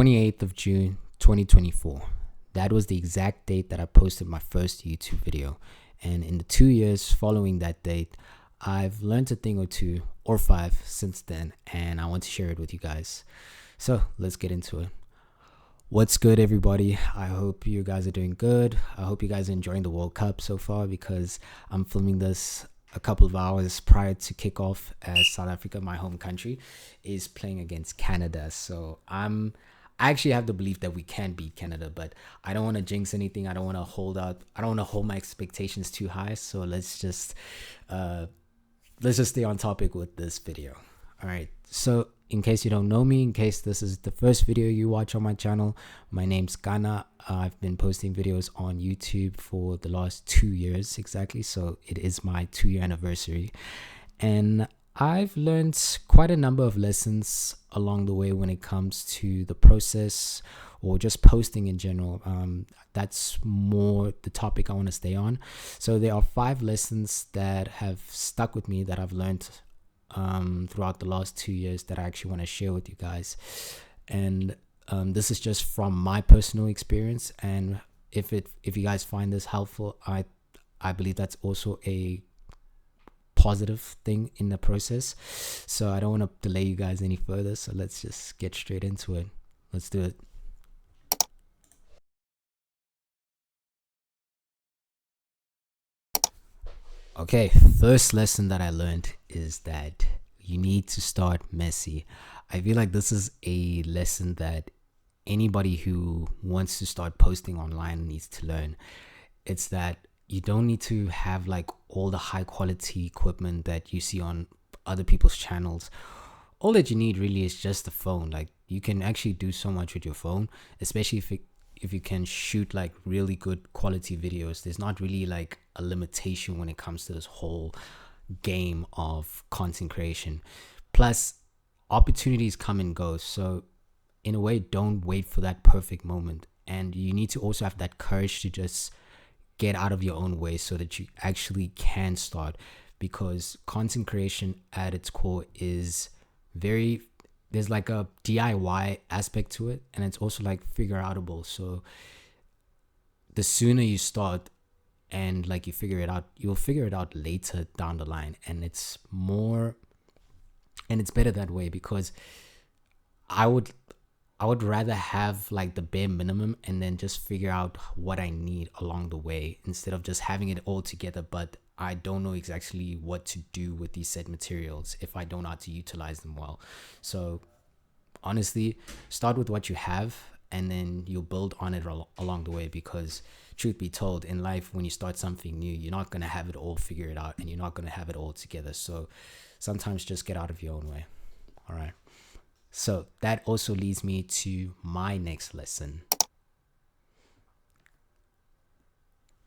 28th of June 2024. That was the exact date that I posted my first YouTube video. And in the 2 years following that date, I've learned a thing or two or five since then, and I want to share it with you guys. So let's get into it. What's good, everybody? I hope you guys are doing good. I hope you guys are enjoying the World Cup so far, because I'm filming this a couple of hours prior to kickoff, as South Africa, my home country, is playing against Canada. So I actually have the belief that we can beat Canada, but I don't want to jinx anything. I don't want to hold my expectations too high. So let's just stay on topic with this video. All right. So in case you don't know me, in case this is the first video you watch on my channel, my name's Ghana. I've been posting videos on YouTube for the last 2 years exactly. So it is my 2-year anniversary. And I've learned quite a number of lessons along the way when it comes to the process or just posting in general. That's more the topic I want to stay on. So there are 5 lessons that have stuck with me that I've learned throughout the last 2 years that I actually want to share with you guys. And this is just from my personal experience. And if you guys find this helpful, I believe that's also a positive thing in the process. So I don't want to delay you guys any further. So let's just get straight into it. Let's do it. Okay, first lesson that I learned is that you need to start messy. I feel like this is a lesson that anybody who wants to start posting online needs to learn. It's that you don't need to have like all the high quality equipment that you see on other people's channels. All that you need really is just a phone. Like, you can actually do so much with your phone, especially if you can shoot like really good quality videos. There's not really like a limitation when it comes to this whole game of content creation. Plus, opportunities come and go. So in a way, don't wait for that perfect moment. And you need to also have that courage to just get out of your own way so that you actually can start, because content creation at its core is there's like a DIY aspect to it, and it's also like figure outable. So the sooner you start and like you figure it out, you'll figure it out later down the line, and it's better that way, because I would rather have like the bare minimum and then just figure out what I need along the way, instead of just having it all together, but I don't know exactly what to do with these said materials if I don't know how to utilize them well. So honestly, start with what you have, and then you'll build on it along the way, because truth be told, in life, when you start something new, you're not going to have it all figured out, and you're not going to have it all together. So sometimes just get out of your own way. All right. So that also leads me to my next lesson.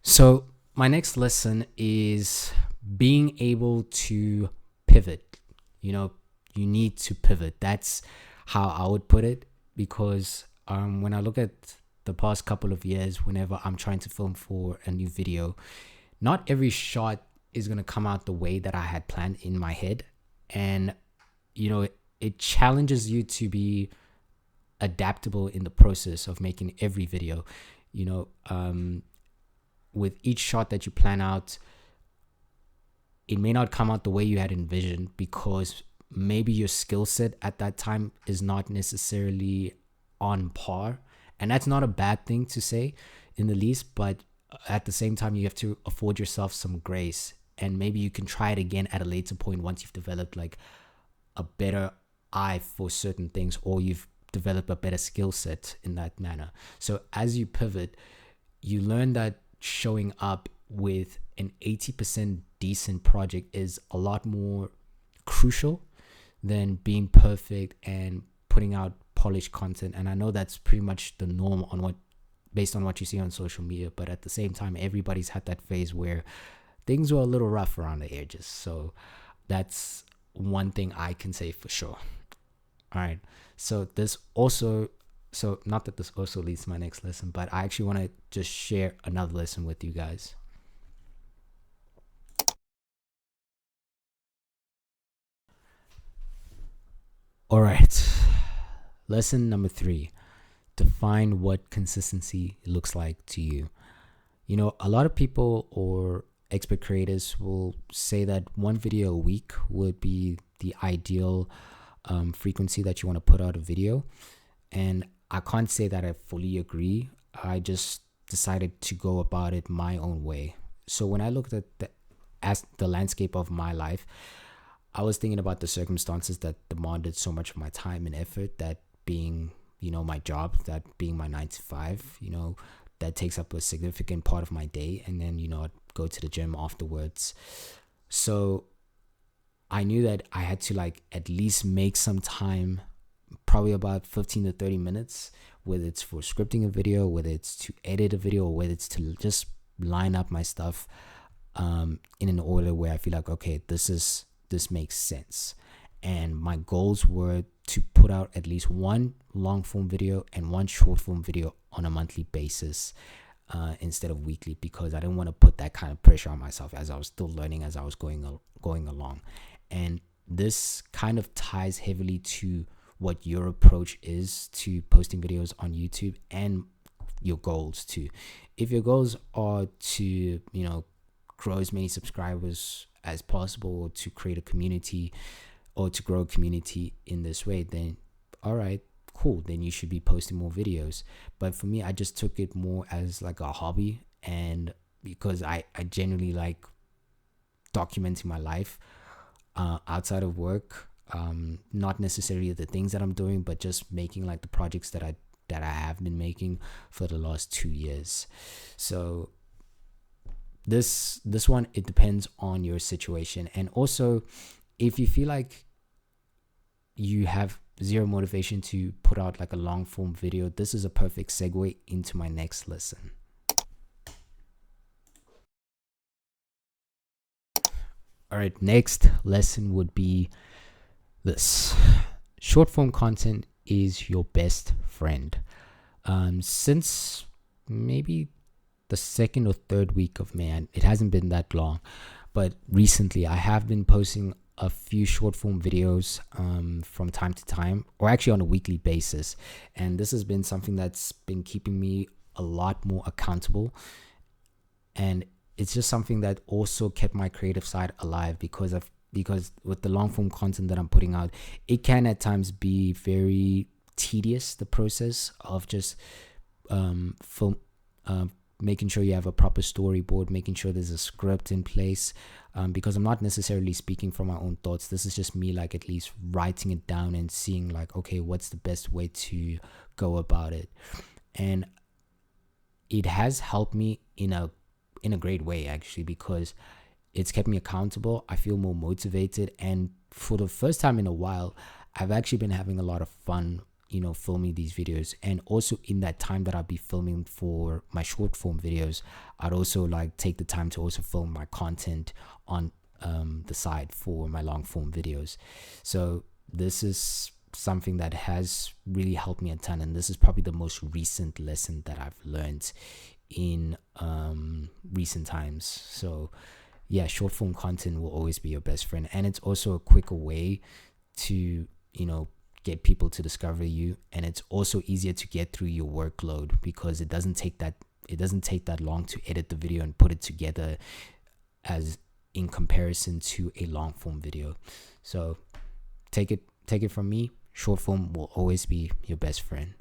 So my next lesson is being able to pivot. You need to pivot. That's how I would put it, because when I look at the past couple of years, whenever I'm trying to film for a new video, not every shot is going to come out the way that I had planned in my head. And, it challenges you to be adaptable in the process of making every video. With each shot that you plan out, it may not come out the way you had envisioned, because maybe your skill set at that time is not necessarily on par. And that's not a bad thing to say in the least, but at the same time, you have to afford yourself some grace, and maybe you can try it again at a later point once you've developed like a better eye for certain things, or you've developed a better skill set in that manner. So as you pivot, you learn that showing up with an 80% decent project is a lot more crucial than being perfect and putting out polished content. And I know that's pretty much the norm based on what you see on social media, but at the same time, everybody's had that phase where things were a little rough around the edges. So that's one thing I can say for sure. All right. So not that this also leads to my next lesson, but I actually want to just share another lesson with you guys. All right. Lesson number 3. define what consistency looks like to you. You know, a lot of people or expert creators will say that one video a week would be the ideal frequency that you want to put out a video. And I can't say that I fully agree. I just decided to go about it my own way. So when I looked at the landscape of my life, I was thinking about the circumstances that demanded so much of my time and effort, that being, you know, my job, that being my 9 to 5, you know, that takes up a significant part of my day. And then, you know, I'd go to the gym afterwards. So I knew that I had to like at least make some time, probably about 15 to 30 minutes, whether it's for scripting a video, whether it's to edit a video, or whether it's to just line up my stuff in an order where I feel like, okay, this makes sense. And my goals were to put out at least one long form video and one short form video on a monthly basis, instead of weekly, because I didn't want to put that kind of pressure on myself as I was still learning, as I was going along. And this kind of ties heavily to what your approach is to posting videos on YouTube and your goals too. If your goals are to, you know, grow as many subscribers as possible, to create a community or to grow a community in this way, then all right, cool, then you should be posting more videos. But for me, I just took it more as like a hobby, and because I genuinely like documenting my life outside of work, not necessarily the things that I'm doing, but just making like the projects that I have been making for the last 2 years. So this one, it depends on your situation. And also, if you feel like you have zero motivation to put out like a long form video, this is a perfect segue into my next lesson. All right, next lesson would be this: short form content is your best friend. Since maybe the second or third week of May, it hasn't been that long, but recently I have been posting a few short form videos from time to time, or actually on a weekly basis. And this has been something that's been keeping me a lot more accountable. And it's just something that also kept my creative side alive, because with the long form content that I'm putting out, it can at times be very tedious, the process of just making sure you have a proper storyboard, making sure there's a script in place, because I'm not necessarily speaking from my own thoughts. This is just me like at least writing it down and seeing like, okay, what's the best way to go about it. And it has helped me in a great way, actually, because it's kept me accountable. I feel more motivated, and for the first time in a while, I've actually been having a lot of fun, you know, filming these videos. And also in that time that I'll be filming for my short form videos, I'd also like take the time to also film my content on the side for my long form videos. So this is something that has really helped me a ton, and this is probably the most recent lesson that I've learned in recent times. So yeah, short form content will always be your best friend, and it's also a quicker way to, you know, get people to discover you. And it's also easier to get through your workload, because it doesn't take that long to edit the video and put it together, as in comparison to a long form video. So take it from me, short form will always be your best friend.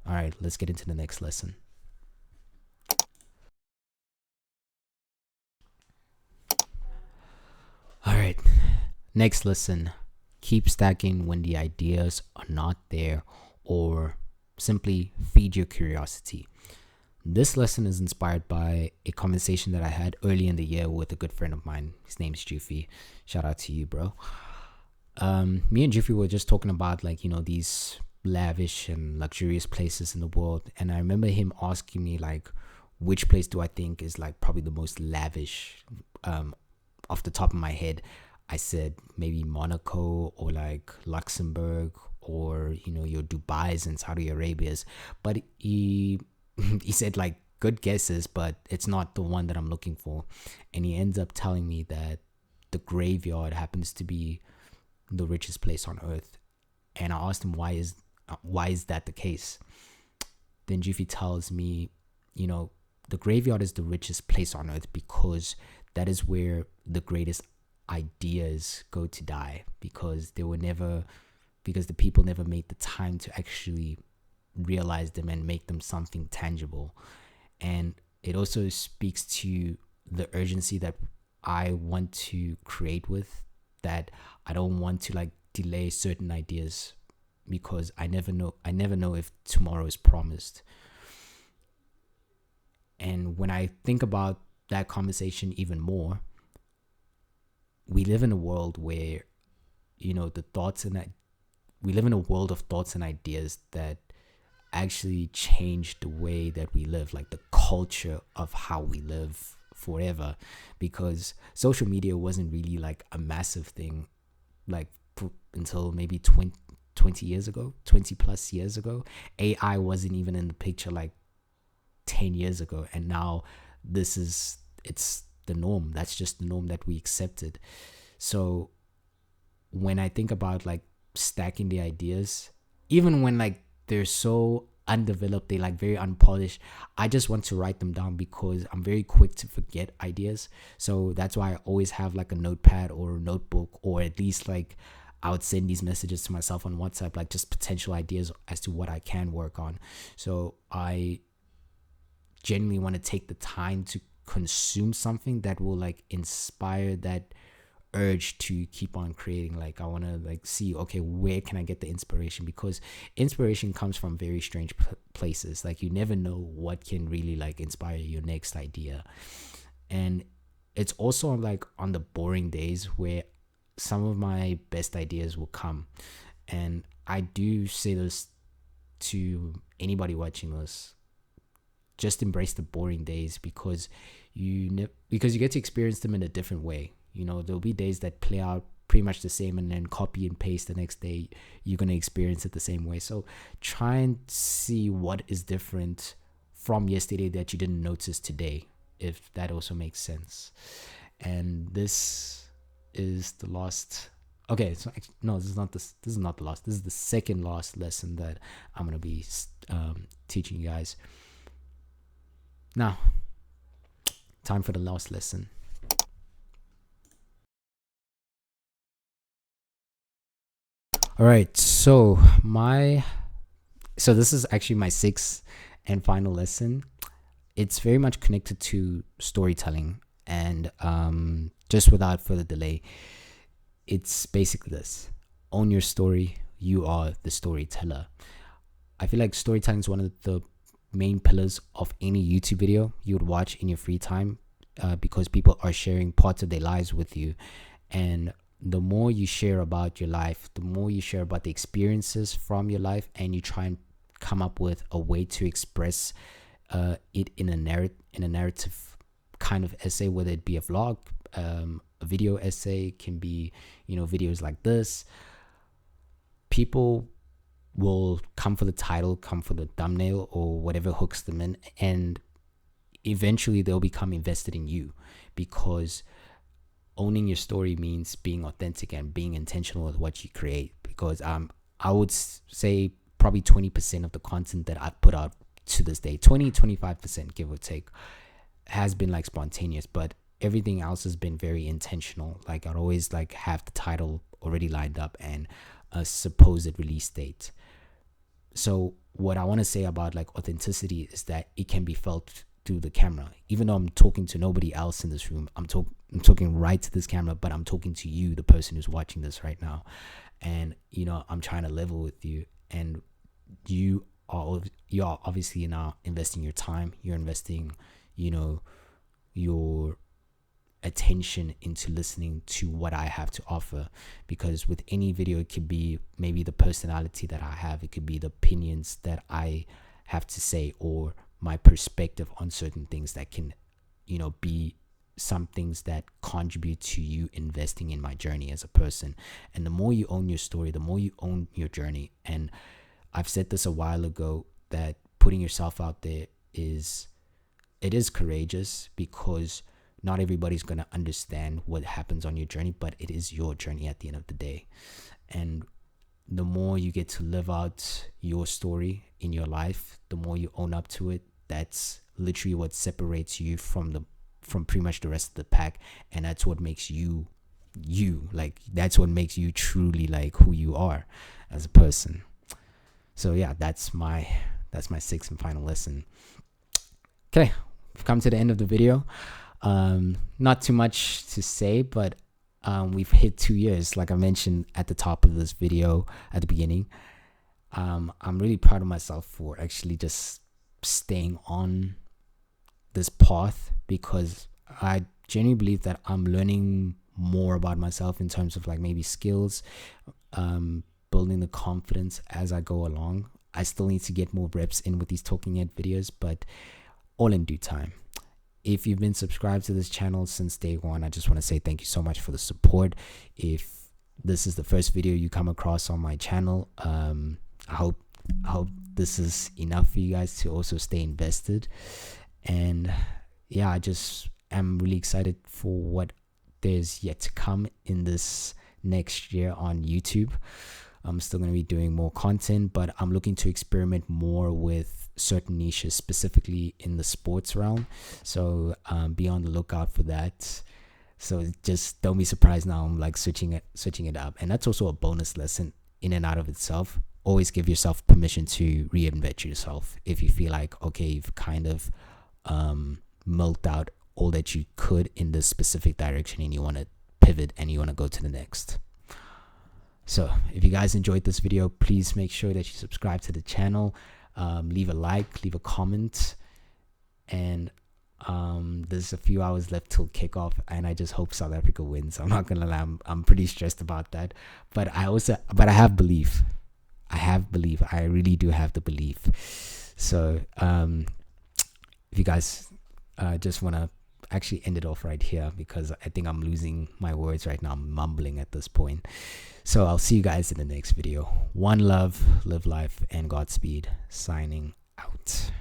All right, let's get into the next lesson. All right, next lesson: keep stacking when the ideas are not there, or simply feed your curiosity. This lesson is inspired by a conversation that I had early in the year with a good friend of mine. His name's Jufi. Shout out to you, bro. Me and Jufi were just talking about, like, you know, these lavish and luxurious places in the world. And I remember him asking me, like, which place do I think is like probably the most lavish? Off the top of my head, I said maybe Monaco, or like Luxembourg, or, you know, your Dubai's and Saudi Arabia's. But he said like good guesses, but it's not the one that I'm looking for. And he ends up telling me that the graveyard happens to be the richest place on earth. And I asked him, why is that the case? then Jiffy tells me, the graveyard is the richest place on earth because that is where the greatest ideas go to die, because the people never made the time to actually realize them and make them something tangible. And it also speaks to the urgency that I want to create with, that I don't want to like delay certain ideas, because I never know if tomorrow is promised. And when I think about that conversation even more, we live in a world where, we live in a world of thoughts and ideas that actually change the way that we live, like the culture of how we live forever. Because social media wasn't really like a massive thing, like until maybe 20 years ago, 20 plus years ago. AI wasn't even in the picture like 10 years ago, and now it's the norm. That's just the norm that we accepted. So when I think about like stacking the ideas, even when like they're so undeveloped, they like very unpolished, I just want to write them down because I'm very quick to forget ideas. So that's why I always have like a notepad or a notebook, or at least like I would send these messages to myself on WhatsApp, like just potential ideas as to what I can work on. So I genuinely want to take the time to consume something that will like inspire that urge to keep on creating. Like I want to like see, okay, where can I get the inspiration? Because inspiration comes from very strange places. Like you never know what can really like inspire your next idea. And it's also like on the boring days where some of my best ideas will come. And I do say this to anybody watching this: just embrace the boring days, because you get to experience them in a different way. There'll be days that play out pretty much the same, and then copy and paste the next day, you're going to experience it the same way. So try and see what is different from yesterday that you didn't notice today, if that also makes sense. And this is the last. Okay, so no, this is not the last. This is the second last lesson that I'm going to be teaching you guys. Now, time for the last lesson. All right, so this is actually my sixth and final lesson. It's very much connected to storytelling, and just without further delay, it's basically this: own your story. You are the storyteller. I feel like storytelling is one of the main pillars of any YouTube video you would watch in your free time, because people are sharing parts of their lives with you. And the more you share about your life, the more you share about the experiences from your life, and you try and come up with a way to express it in a narrative kind of essay, whether it be a vlog, a video essay, can be videos like this. People will come for the title, come for the thumbnail, or whatever hooks them in, and eventually they'll become invested in you, because owning your story means being authentic and being intentional with what you create. Because I would say probably 20% of the content that I've put out to this day, 25%, give or take, has been like spontaneous, but everything else has been very intentional. Like I'd always like have the title already lined up and a supposed release date. So what I want to say about like authenticity is that it can be felt through the camera. Even though I'm talking to nobody else in this room, I'm talking right to this camera, but I'm talking to you, the person who's watching this right now. And I'm trying to level with you, and you're obviously now investing your time, you're investing your attention into listening to what I have to offer. Because with any video, it could be maybe the personality that I have, it could be the opinions that I have to say, or my perspective on certain things that can be some things that contribute to you investing in my journey as a person. And the more you own your story, the more you own your journey. And I've said this a while ago, that putting yourself out there is courageous, because not everybody's going to understand what happens on your journey, but it is your journey at the end of the day. And the more you get to live out your story in your life, the more you own up to it. That's literally what separates you from pretty much the rest of the pack, and that's what makes you like, that's what makes you truly like who you are as a person. So yeah, that's my sixth and final lesson. Okay, we've come to the end of the video. Not too much to say, but we've hit 2 years, like I mentioned at the top of this video at the beginning. I'm really proud of myself for actually just staying on this path, because I genuinely believe that I'm learning more about myself in terms of like maybe skills, building the confidence as I go along. I still need to get more reps in with these talking head videos, but all in due time. If you've been subscribed to this channel since day one, I just want to say thank you so much for the support. If this is the first video you come across on my channel, I hope this is enough for you guys to also stay invested. And yeah, I just am really excited for what there's yet to come in this next year on YouTube. I'm still going to be doing more content, but I'm looking to experiment more with certain niches, specifically in the sports realm. So be on the lookout for that. So just don't be surprised now I'm like switching it up. And that's also a bonus lesson in and out of itself. Always give yourself permission to reinvent yourself. If you feel like, okay, you've kind of milked out all that you could in this specific direction and you want to pivot and you want to go to the next. So if you guys enjoyed this video, please make sure that you subscribe to the channel, leave a like, leave a comment, and there's a few hours left till kickoff, and I just hope South Africa wins. I'm not gonna lie, I'm pretty stressed about that, but I have belief. I really do have the belief. So if you guys just want to actually end it off right here, because I think I'm losing my words right now. I'm mumbling at this point. So I'll see you guys in the next video. One love, live life, and Godspeed. Signing out.